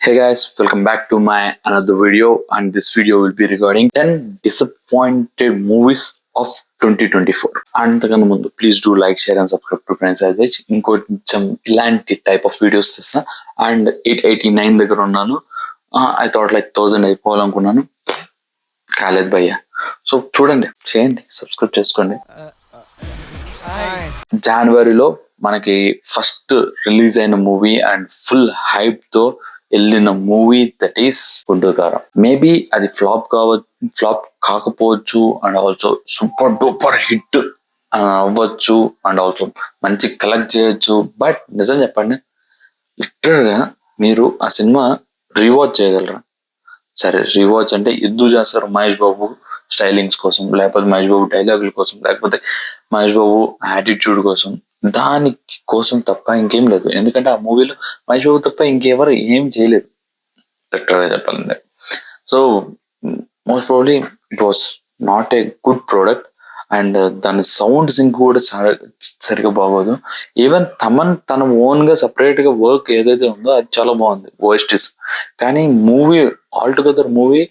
Hey guys, welcome back to my another video, and this video will be regarding 10 disappointed movies of 2024. అంతకన్నా ముందు please do like share and subscribe to friends అయితే ఇంకొంచెం ఇలాంటి type of videos తెస్తా. And 889 దగ్గర ఉన్నాను. I thought like 1000 అయిపోవాలనుకున్నాను, కాలేదు భయ్యా. సో చూడండి, చేయండి, సబ్స్క్రైబ్ చేసుకోండి. జనవరిలో మనకి ఫస్ట్ రిలీజ్ అయిన మూవీ అండ్ ఫుల్ హైప్ తో వెళ్ళిన మూవీ దట్ ఈస్ గుంటూరు కారం. మేబీ అది ఫ్లాప్ కాకపోవచ్చు, and also super duper hit అవ్వచ్చు, అండ్ ఆల్సో మంచి కలెక్ట్ చేయొచ్చు. బట్ నిజం చెప్పండి, లిటరల్ గా మీరు ఆ సినిమా రీవాచ్ చేయగలరా? సరే, రీవాచ్ అంటే ఎద్దు చేస్తారు మహేష్ బాబు స్టైలింగ్స్ కోసం, లేకపోతే మహేష్ బాబు డైలాగుల కోసం, లేకపోతే మహేష్ బాబు యాటిట్యూడ్ కోసం, దానికి కోసం తప్ప ఇంకేం లేదు. ఎందుకంటే ఆ మూవీలో మహేష్ బాబు తప్ప ఇంకెవరు ఏం చేయలేదు లిటరల్గా చెప్పాలంటే. So most probably it was not a good product. And దాని సౌండ్ సింక్ కూడా సరిగా బాగోదు. ఈవెన్ తన ఓన్ గా సపరేట్ గా వర్క్ ఏదైతే ఉందో అది చాలా బాగుంది, ఓఎస్టీస్. కానీ movie all together movie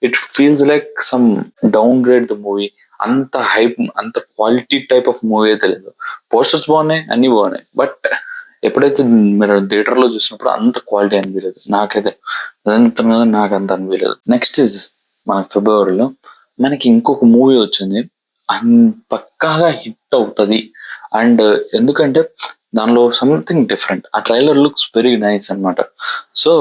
it feels like some down grade the movie. అంత హైప్, అంత క్వాలిటీ టైప్ ఆఫ్ మూవీ అయితే లేదు. పోస్టర్స్ బాగున్నాయి, అన్ని బాగున్నాయి, బట్ ఎప్పుడైతే మీరు థియేటర్ లో చూసినప్పుడు అంత క్వాలిటీ అనిపించలేదు నాకైతే. నాకు అంత అనిపించలేదు. నెక్స్ట్ ఇస్ మన ఫిబ్రవరిలో మనకి ఇంకొక మూవీ వచ్చింది, పక్కాగా హిట్ అవుతుంది. అండ్ ఎందుకంటే దానిలో సంథింగ్ డిఫరెంట్. ఆ ట్రైలర్ లుక్స్ వెరీ నైస్ అనమాట. సో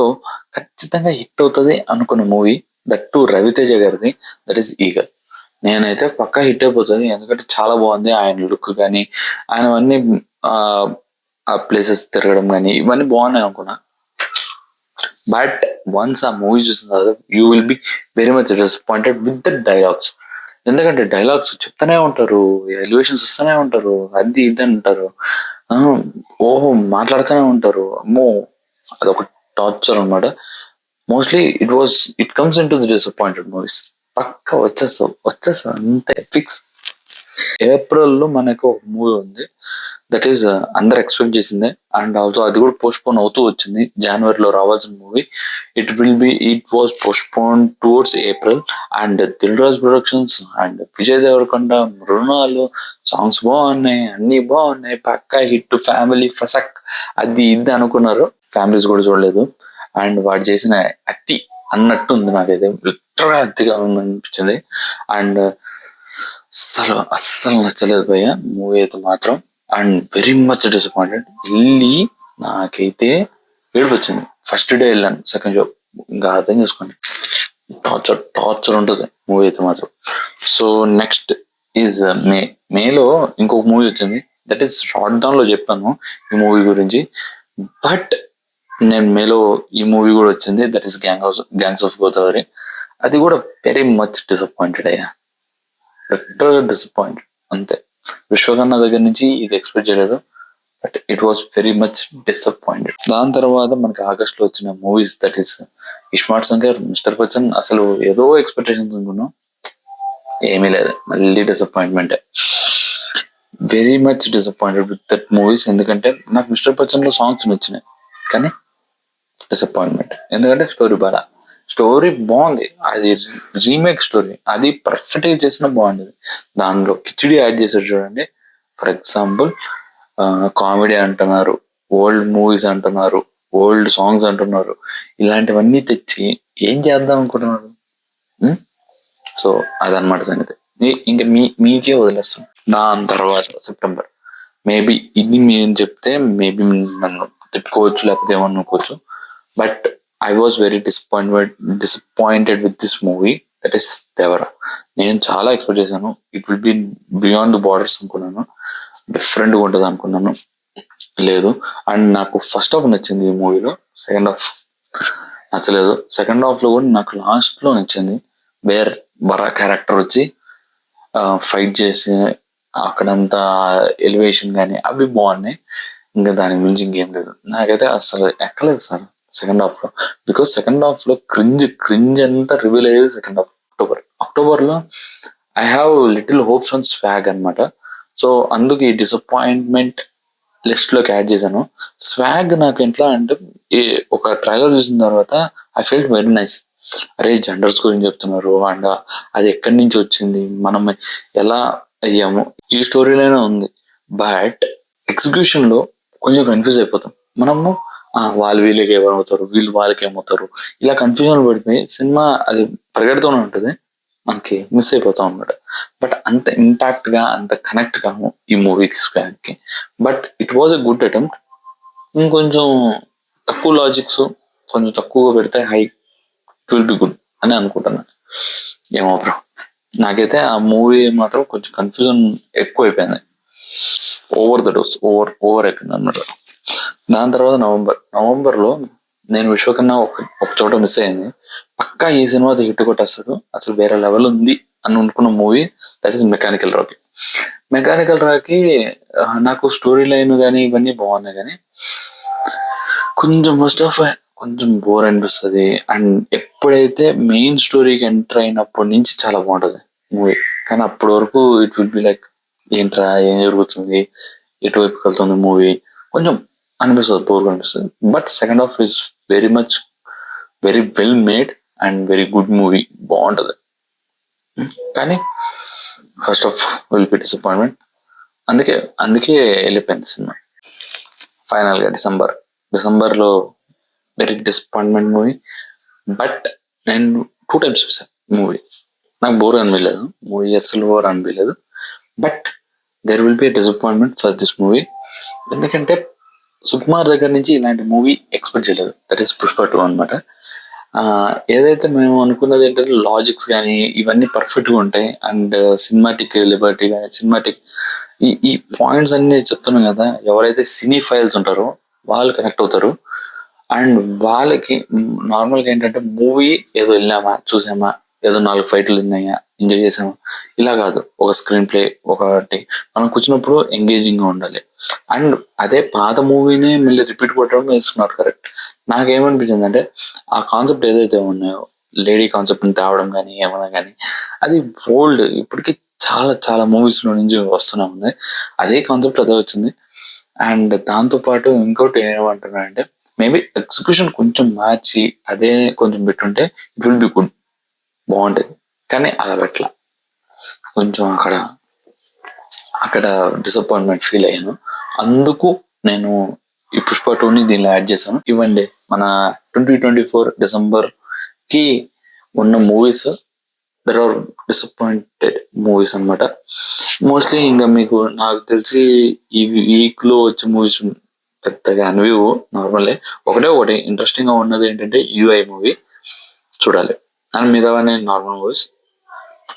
ఖచ్చితంగా హిట్ అవుతుంది అనుకున్న మూవీ, దట్ టు రవితేజ గారిది, దట్ ఈస్ ఈగల్. నేనైతే పక్కా హిట్ అయిపోతుంది, ఎందుకంటే చాలా బాగుంది ఆయన లుక్ కానీ, ఆయన అన్ని ఆ ప్లేసెస్ తిరగడం కానీ ఇవన్నీ బాగున్నాయి అనుకున్నా. బట్ వన్స్ ఆ మూవీ చూసిన తర్వాత you will be very much disappointed with the dialogues. ఎందుకంటే డైలాగ్స్ చెప్తానే ఉంటారు, ఎలివేషన్స్ ఇస్తూనే ఉంటారు, అది ఇది అంటారు, ఓహో మాట్లాడుతూనే ఉంటారు. అమ్మో, అదొక టార్చర్ అనమాట. Mostly it comes in to the disappointed movies. పక్క వచ్చేస్తా అంతే ఫిక్స్. ఏప్రిల్లో మనకు ఒక మూవీ ఉంది, దట్ ఈస్ అందరు ఎక్స్పెక్ట్ చేసిందే, అండ్ ఆల్సో అది కూడా పోస్ట్ పోన్ అవుతూ వచ్చింది. జనవరిలో రావాల్సిన movie it was postpone towards April. And Dil Raju productions and Vijay Deverakonda, Mrunal songs బాగున్నాయి, అన్ని బాగున్నాయి, పక్కా హిట్, ఫ్యామిలీ ఫసక్ అది ఇది అనుకున్నారు. ఫ్యామిలీస్ కూడా చూడలేదు. అండ్ వాడు చేసిన అతి అన్నట్టు ఉంది, నాకైతే లిటరల్గా అతిగా అనిపించింది. అండ్ అస్సలు నచ్చలేదు భయ్య మూవీ అయితే మాత్రం. And very much disappointed. వెళ్ళి నాకైతే ఏడుపు వచ్చింది. ఫస్ట్ డే వెళ్ళాను, సెకండ్ షో ఇంకా అర్థం చేసుకోండి, టార్చర్ ఉంటుంది మూవీ అయితే మాత్రం. సో నెక్స్ట్ ఈజ్ మేలో ఇంకొక మూవీ వచ్చింది, దట్ ఈస్ షార్ట్ డౌన్ లో చెప్పాను ఈ మూవీ గురించి. బట్ నేను మేలో ఈ మూవీ కూడా వచ్చింది, that is gangs of Godavari. అది కూడా వెరీ మచ్ డిసప్పాయింటెడ్ అయ్యా, డిసప్పాయింటెడ్ అంతే. విశ్వకర్ణ దగ్గర నుంచి ఇది ఎక్స్పెక్ట్ చేయలేదు, but it was very much disappointed. దాని తర్వాత మనకి ఆగస్ట్ లో వచ్చిన movies, that is iSmart Shankar, mister Bachchan. అసలు ఏదో ఎక్స్పెక్టేషన్స్ అనుకున్నాం, ఏమీ లేదు, మళ్ళీ disappointment. Very much disappointed with that movies. ఎందుకంటే నాకు మిస్టర్ బచ్చన్ లో సాంగ్స్ నచ్చినాయి, కానీ డిసప్పాయింట్మెంట్. ఎందుకంటే స్టోరీ బాగుంది, అది రీమేక్ స్టోరీ, అది పర్ఫెక్ట్ గా చేసిన బాగుండేది. దానిలో కిచిడి యాడ్ చేశారు చూడండి. ఫర్ ఎగ్జాంపుల్ కామెడీ అంటున్నారు, ఓల్డ్ మూవీస్ అంటున్నారు, ఓల్డ్ సాంగ్స్ అంటున్నారు, ఇలాంటివన్నీ తెచ్చి ఏం చేద్దాం అనుకుంటున్నారు? సో అదనమాట సంగతి. ఇంకా మీకే వదిలేస్తాం. దాని తర్వాత సెప్టెంబర్, మేబీ ఇది మేము చెప్తే మేబీ నన్ను తిట్టుకోవచ్చు, లేకపోతే ఏమనుకోవచ్చు, but I was very disappointed with this movie, that is Devara. నేను చాలా ఎక్స్పెక్ట్ చేశాను, it will be beyond borders అనుకున్నాను, డిఫరెంట్గా ఉంటుంది అనుకున్నాను, లేదు. అండ్ నాకు ఫస్ట్ హాఫ్ నచ్చింది ఈ మూవీలో, సెకండ్ హాఫ్ నచ్చలేదు. సెకండ్ హాఫ్ లో కూడా నాకు లాస్ట్ లో నచ్చింది. బరా క్యారెక్టర్ వచ్చి ఫైట్ చేసి అక్కడంతా ఎలివేషన్ కానీ అవి బాగున్నాయి. ఇంకా దానికి మించి ఇంకేం లేదు. నాకైతే అసలు ఎక్కలేదు సార్ సెకండ్ హాఫ్ లో, బికాస్ సెకండ్ హాఫ్ లో క్రింజ్ అంతా రివీల్ అయ్యేది సెకండ్ హాఫ్. అక్టోబర్ లో I have little hopes on swag అనమాట. సో అందుకు ఈ డిసప్పాయింట్మెంట్ లిస్ట్ లోకి యాడ్ చేశాను. స్వాగ్ నాకు ఎట్లా అంటే ఒక ట్రైలర్ చూసిన తర్వాత ఐ ఫెల్ట్ వెరీ నైస్. అరే జెండర్స్ గురించి చెప్తున్నారు అండ్ అది ఎక్కడి నుంచి వచ్చింది, మనం ఎలా అయ్యాము, ఈ స్టోరీలోనే ఉంది. బట్ ఎగ్జిక్యూషన్ లో కొంచెం కన్ఫ్యూజ్ అయిపోతాం మనము. వాళ్ళు వీళ్ళకి ఏమవుతారు, వీళ్ళు వాళ్ళకి ఏమవుతారు, ఇలా కన్ఫ్యూజన్ పడిపోయి సినిమా అది పరిగెడుతూనే ఉంటుంది, మనకి మిస్ అయిపోతాం అన్నమాట. బట్ అంత ఇంపాక్ట్ గా అంత కనెక్ట్ కాము ఈ మూవీకి స్క్వాడ్ కి. But it was a good attempt. ఇంకొంచెం తక్కువ లాజిక్స్ కొంచెం తక్కువగా పెడితే high it will be good అని అనుకుంటున్నాను. ఏమో బ్రో, నాకైతే ఆ మూవీ మాత్రం కొంచెం కన్ఫ్యూజన్ ఎక్కువ అయిపోయింది. ఓవర్ ద డోస్ ఓవర్ అయిపోయింది అన్నమాట. దాని తర్వాత నవంబర్ లో నేను విశ్వకన్నా ఒక చోట మిస్ అయింది. పక్కా ఈ సినిమా హిట్ కొట్టేస్తాడు, అసలు వేరే లెవెల్ ఉంది అని అనుకున్న movie that is mechanical Rocky. Mechanical Rocky నాకు స్టోరీ లైన్ కానీ ఇవన్నీ బాగున్నాయి, కానీ కొంచెం ఫస్ట్ ఆఫ్ కొంచెం బోర్ అనిపిస్తుంది. అండ్ ఎప్పుడైతే మెయిన్ స్టోరీకి ఎంటర్ అయినప్పటి నుంచి చాలా బాగుంటది మూవీ, కానీ అప్పటి వరకు ఇట్ విల్ బి లైక్ ఏంట్రా ఏం జరుగుతుంది, ఎటువైపు వెళ్తుంది మూవీ, కొంచెం అనిపిస్తుంది, బోర్గా అనిపిస్తుంది. But second half is very much very well made and very good movie, బాగుంటది. కానీ first of will be disappointment. అందుకే వెళ్ళిపోయింది సినిమా. ఫైనల్ గా డిసెంబర్ లో వెరీ డిసప్పాయింట్మెంట్ మూవీ. బట్ నేను 2 times చూసాను మూవీ, నాకు బోర్ అనిపించలేదు మూవీ, అసలు బోర్ అనిపించలేదు. But there will be disappointment for this movie. ఎందుకంటే సుకుమార్ దగ్గర నుంచి ఇలాంటి మూవీ ఎక్స్పెక్ట్ చేయలేదు. దట్ ఈస్ పుష్ప 2 అనమాట. ఏదైతే మేము అనుకున్నది ఏంటంటే లాజిక్స్ కానీ ఇవన్నీ పర్ఫెక్ట్ గా ఉంటాయి, అండ్ సినిమాటిక్ లిబర్టీ కానీ సినిమాటిక్ ఈ పాయింట్స్ అన్ని చెప్తున్నాం కదా, ఎవరైతే సినీ ఫైల్స్ ఉంటారో వాళ్ళు కనెక్ట్ అవుతారు. అండ్ వాళ్ళకి నార్మల్గా ఏంటంటే మూవీ ఏదో వెళ్ళామా చూసామా, ఏదో 4 ఫైట్లు ఉన్నాయా ఎంజాయ్ చేసామా, ఇలా కాదు. ఒక స్క్రీన్ ప్లే ఒకటి మనం కూర్చున్నప్పుడు ఎంగేజింగ్ గా ఉండాలి. అండ్ అదే పాత మూవీని మళ్ళీ రిపీట్ కొట్టడం ఇట్స్ నాట్ కరెక్ట్. నాకేమనిపించింది అంటే ఆ కాన్సెప్ట్ ఏదైతే ఉన్నాయో లేడీ కాన్సెప్ట్ ని తేవడం కానీ ఏమన్నా కానీ అది ఓల్డ్, ఇప్పటికి చాలా చాలా మూవీస్ లో నుంచి వస్తూనే ఉంది. అదే కాన్సెప్ట్ అదే వచ్చింది. అండ్ దాంతో పాటు ఇంకోటి ఏమంటున్నా అంటే మేబీ ఎగ్జిక్యూషన్ కొంచెం మార్చి అదే కొంచెం పెట్టుంటే ఇట్ విల్ బి గుడ్, బాగుంటది. కానీ అలా పెట్టలా, కొంచెం అక్కడ డిసప్పాయింట్మెంట్ ఫీల్ అయ్యాను. అందుకు నేను ఈ పుష్ప 2ని దీనిలో యాడ్ చేశాను. ఇవ్వండి మన 2024 డిసెంబర్ కి ఉన్న movies there are disappointed movies అన్నమాట. మోస్ట్లీ ఇంకా మీకు నాకు తెలిసి ఈ వీక్ లో వచ్చే మూవీస్ పెద్దగా అనివివు, నార్మల్. ఒకటి ఇంట్రెస్టింగ్ గా ఉన్నది ఏంటంటే యూఐ మూవీ చూడాలి, అండ్ మిగతావన్నీ normal movies.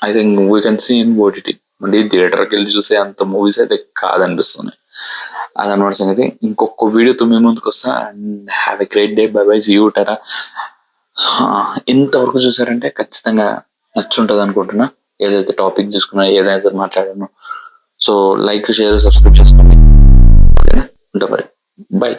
I think we can see in OTT. మళ్ళీ థియేటర్కి వెళ్ళి చూసే అంత మూవీస్ అయితే కాదనిపిస్తున్నాయి. అదనమాట సంగతి. ఇంకొక వీడియోతో మీ ముందుకు వస్తా. And have a great day. Bye bye, see you, tata. ఇంతవరకు చూసారంటే ఖచ్చితంగా నచ్చుంటది అనుకుంటున్నా, ఏదైతే టాపిక్ చూసుకున్నా, ఏదైతే మాట్లాడాను. సో లైక్, షేర్, సబ్స్క్రైబ్ చేసుకోండి. ఓకేనా, ఉంటా మరి. బై.